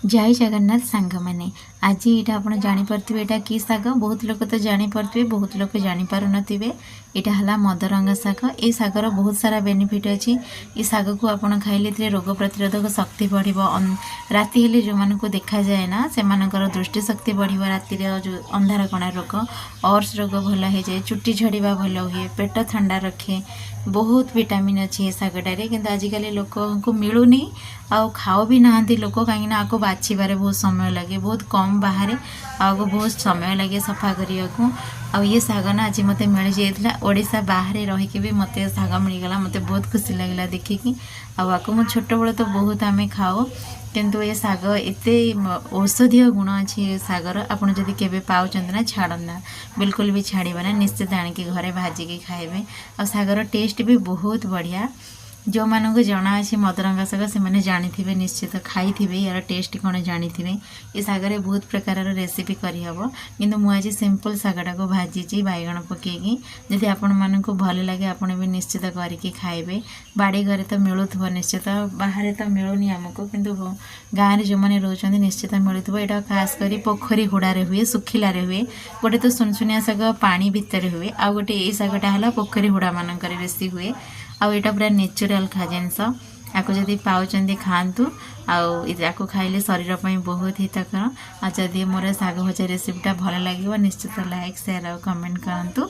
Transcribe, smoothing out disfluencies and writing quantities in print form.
जय जगन्नाथ सांग मैंने आज यहाँ आप जापे यहाँ कि शाग बहुत लोग तो जापे बहुत लोग जापार थे। यहाँ है मदरंगा शाग। ये शागर बहुत सारा बेनिफिट अच्छी। ये शाग को आप खाइले रोग प्रतिरोधक शक्ति बढ़ राति हेले जो मानक देखा जाए ना से दृष्टि शक्ति बढ़ राति जो अंधार कणा रोग अर्स रोग भल हो जाए चुट्टी झड़वा भल हुए पेट ठंडा रखे बहुत विटामिन अच्छी शागटारे कि आजिकल लोक को मिलूनी आउ खाओ भी नहांती लोक कहीं आपको बाछबार बहुत समय लगे बहुत कम बाहर आपको बहुत समय लगे सफा करने को। ये शाग ना आज मत मिल जाता ओडिशा बाहर रहीकि भी मत शाग मिलगला मत बहुत खुशी लगला देखिकी। आपको मो छोट बड़े तो बहुत आम खाओ किंतु ये शाग एत औषधीय गुण अच्छी शागर आपड़ जदि केवे पाउचंत ना छाड़ना बिल्कुल भी छाड़ना निश्चित आणिकी घरे भाजिकी खाइबे। आ शागर टेस्ट भी बहुत बढ़िया। जो मानक जना अच्छे मदरंगा शाग से मैंने जानी निश्चित खाई यार टेस्ट कौन जानी। ये शागर बहुत प्रकार रेसिपी करहब किंतु मुझे सिंपल शागटा को भाजी बैगण पकईकी जदि आपण मानक भल लगे आपण भी निश्चित करके खाइबे। बाड़ी घरे तो मिलूव निश्चित बाहर तो मिलूनी आमको किंतु गाँव में जो मैंने रोचते निश्चित मिलूव। यहाँ खास कर पोखरी हुड़ारे हुए सुखिलारे हुए गोटे तो सुनसुनिया शाग पानी भितर हुए आ गोटे ये शागटा है पोखरी हुड़ा मानक बेसी हुए। आटा पूरा नेचुरल खा जिनस आपको जदि पाउचंदी खातु आपको खाइले शरीर पर बहुत हितकर। जदि मोर शाग भजा रेसिपीटा भल लगे निश्चित लाइक शेयर और कमेंट करंतु।